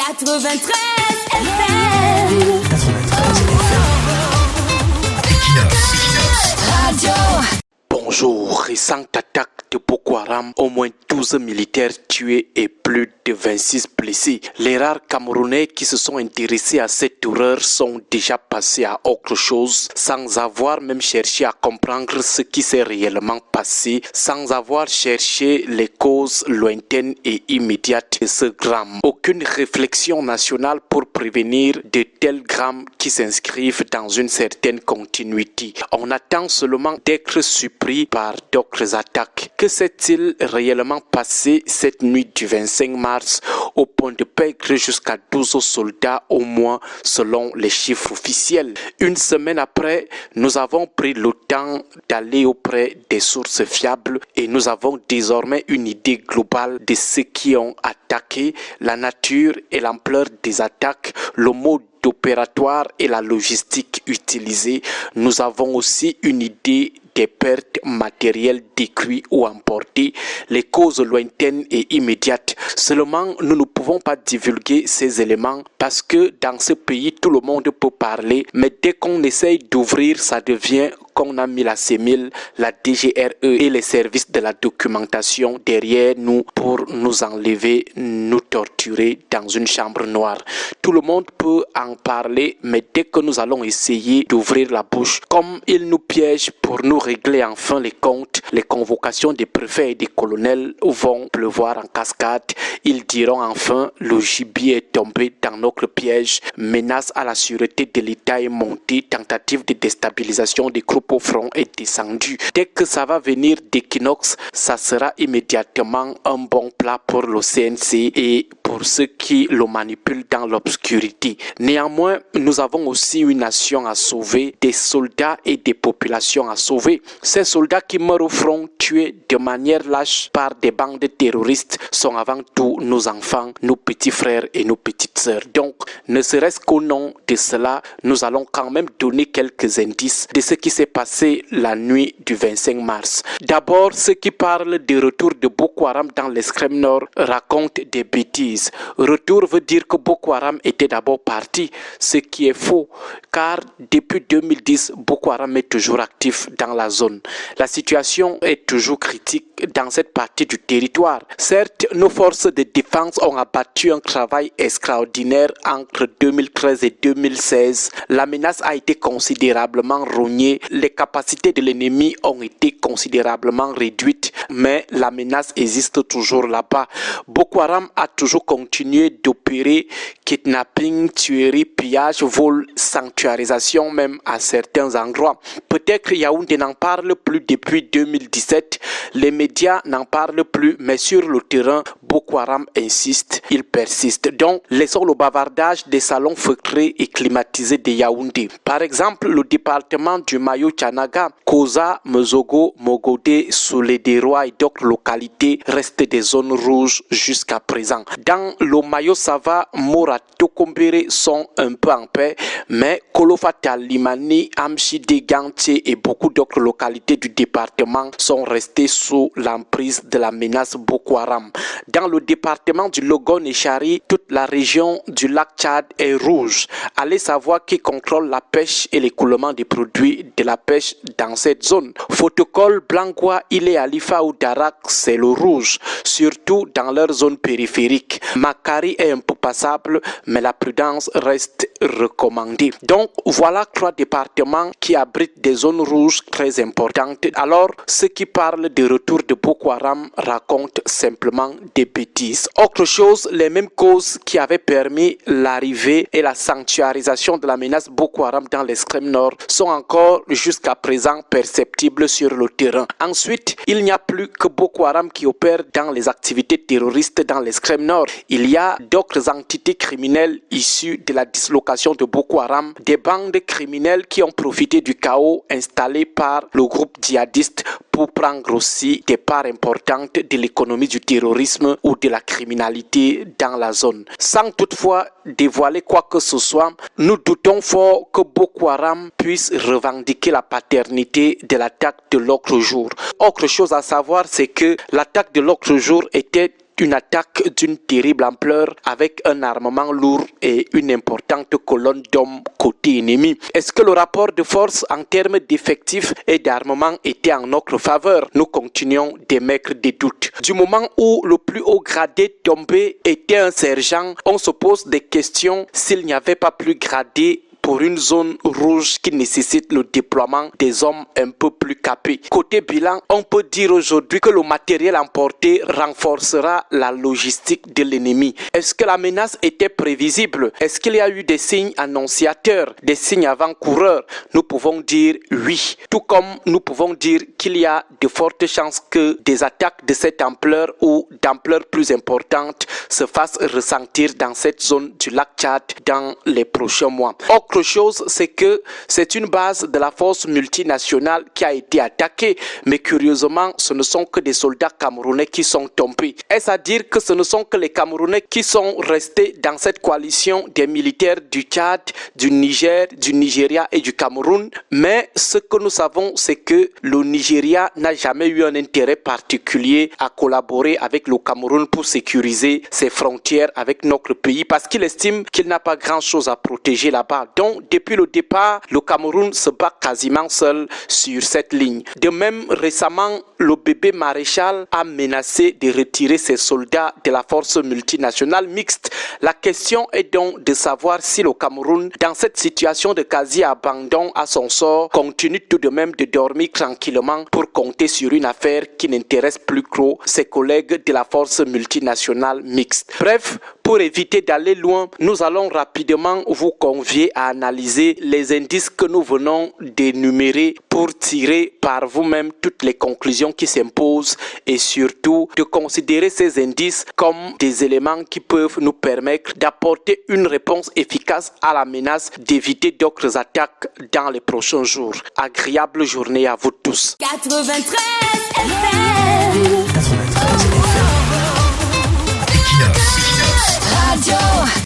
93 FM. 93 FM. Equinox Radio. Bonjour, récente attaque de Boko Haram, au moins 12 militaires tués et plus de 26 blessés. Les rares Camerounais qui se sont intéressés à cette horreur sont déjà passés à autre chose, sans avoir même cherché à comprendre ce qui s'est réellement passé, sans avoir cherché les causes lointaines et immédiates de ce drame. Aucune réflexion nationale pour prévenir de tels drames qui s'inscrivent dans une certaine continuité. On attend seulement d'être surpris par d'autres attaques. Que s'est-il réellement passé cette nuit du 25 mars au point de perdre jusqu'à 12 soldats au moins selon les chiffres officiels? Une semaine après, nous avons pris le temps d'aller auprès des sources fiables et nous avons désormais une idée globale de ceux qui ont attaqué, la nature et l'ampleur des attaques, le mode opératoire et la logistique utilisée. Nous avons aussi une idée des pertes matérielles détruites ou emportées, les causes lointaines et immédiates. Seulement, nous ne pouvons pas divulguer ces éléments parce que dans ce pays, tout le monde peut parler, mais dès qu'on essaye d'ouvrir, ça devient qu'on a mis la CEMIL, la DGRE et les services de la documentation derrière nous pour nous enlever, nous torturer dans une chambre noire. Tout le monde peut en parler, mais dès que nous allons essayer d'ouvrir la bouche, comme ils nous piègent pour nous régler enfin les comptes, les convocations des préfets et des colonels vont pleuvoir en cascade. Ils diront enfin le gibier est tombé dans notre piège, menace à la sûreté de l'État est montée, tentative de déstabilisation des groupes au front est descendue. Dès que ça va venir d'Equinox, ça sera immédiatement un bon plat pour le CNC et pour ceux qui le manipulent dans l'obscurité. Néanmoins, nous avons aussi une nation à sauver, des soldats et des populations à sauver. Ces soldats qui meurent au front, tués de manière lâche par des bandes terroristes, sont avant tout nos enfants, nos petits frères et nos petites sœurs. Donc, ne serait-ce qu'au nom de cela, nous allons quand même donner quelques indices de ce qui s'est passé la nuit du 25 mars. D'abord, ceux qui parlent du retour de Boko Haram dans l'extrême nord racontent des bêtises. Retour veut dire que Boko Haram était d'abord parti, ce qui est faux, car depuis 2010, Boko Haram est toujours actif dans la zone. La situation est toujours critique dans cette partie du territoire. Certes, nos forces de défense ont abattu un travail extraordinaire entre 2013 et 2016. La menace a été considérablement rognée, les capacités de l'ennemi ont été considérablement réduites, mais la menace existe toujours là-bas. Boko Haram a toujours continué d'opérer kidnapping, tuerie, pillage, vol, sanctuarisation même à certains endroits. Peut-être Yaoundé n'en parle plus depuis 2017, les médias n'en parlent plus, mais sur le terrain, Boko Haram insiste, il persiste. Donc, laissons le bavardage des salons feutrés et climatisés de Yaoundé. Par exemple, le département du Mayo-Tchanaga, Koza, Mezogo, Mogodé, Soulédérois et d'autres localités restent des zones rouges jusqu'à présent. Dans le Mayo-Sava, Mora, Tokombere sont un peu en paix, mais Kolofata, Limani, Amchide, Gantier et beaucoup d'autres localités du département sont restées sous l'emprise de la menace Boko Haram. Dans le département du Logon et Chari, toute la région du lac Tchad est rouge. Allez savoir qui contrôle la pêche et l'écoulement des produits de la pêche dans cette zone. Fotokol, Blangoua, Ile Alifa ou Darak, c'est le rouge, surtout dans leur zone périphérique. Makari est un peu passable, mais la prudence reste recommandée. Donc voilà 3 départements qui abritent des zones rouges très importantes. Alors ceux qui parlent du retour de Boko Haram racontent simplement des bêtises. Autre chose, les mêmes causes qui avaient permis l'arrivée et la sanctuarisation de la menace Boko Haram dans l'extrême nord sont encore jusqu'à présent perceptibles sur le terrain. Ensuite, il n'y a plus que Boko Haram qui opère dans les activités terroristes dans l'extrême nord. Il y a d'autres entités criminelles issues de la dislocation de Boko Haram, des bandes criminelles qui ont profité du chaos installé par le groupe djihadiste pour prendre aussi des parts importantes de l'économie du terrorisme ou de la criminalité dans la zone. Sans toutefois dévoiler quoi que ce soit, nous doutons fort que Boko Haram puisse revendiquer la paternité de l'attaque de l'autre jour. Autre chose à savoir, c'est que l'attaque de l'autre jour était une attaque d'une terrible ampleur avec un armement lourd et une importante colonne d'hommes côté ennemi. Est-ce que le rapport de force en termes d'effectifs et d'armement était en notre faveur? Nous continuons d'émettre des doutes. Du moment où le plus haut gradé tombé était un sergent, on se pose des questions s'il n'y avait pas plus gradé pour une zone rouge qui nécessite le déploiement des hommes un peu plus capés. Côté bilan, on peut dire aujourd'hui que le matériel emporté renforcera la logistique de l'ennemi. Est-ce que la menace était prévisible? Est-ce qu'il y a eu des signes annonciateurs, des signes avant-coureurs? Nous pouvons dire oui. Tout comme nous pouvons dire qu'il y a de fortes chances que des attaques de cette ampleur ou d'ampleur plus importante se fassent ressentir dans cette zone du lac Tchad dans les prochains mois. Autre chose, c'est que c'est une base de la force multinationale qui a été attaquée, mais curieusement, ce ne sont que des soldats camerounais qui sont tombés. Est-ce à dire que ce ne sont que les Camerounais qui sont restés dans cette coalition des militaires du Tchad, du Niger, du Nigeria et du Cameroun? Mais ce que nous savons, c'est que le Nigeria n'a jamais eu un intérêt particulier à collaborer avec le Cameroun pour sécuriser ses frontières avec notre pays parce qu'il estime qu'il n'a pas grand-chose à protéger là-bas. Donc, depuis le départ, le Cameroun se bat quasiment seul sur cette ligne. De même, récemment, le bébé maréchal a menacé de retirer ses soldats de la force multinationale mixte. La question est donc de savoir si le Cameroun, dans cette situation de quasi-abandon à son sort, continue tout de même de dormir tranquillement pour compter sur une affaire qui n'intéresse plus trop ses collègues de la force multinationale mixte. Bref, pour éviter d'aller loin, nous allons rapidement vous convier à analyser les indices que nous venons d'énumérer pour tirer par vous-même toutes les conclusions qui s'imposent et surtout de considérer ces indices comme des éléments qui peuvent nous permettre d'apporter une réponse efficace à la menace d'éviter d'autres attaques dans les prochains jours. Agréable journée à vous tous. 93 FM.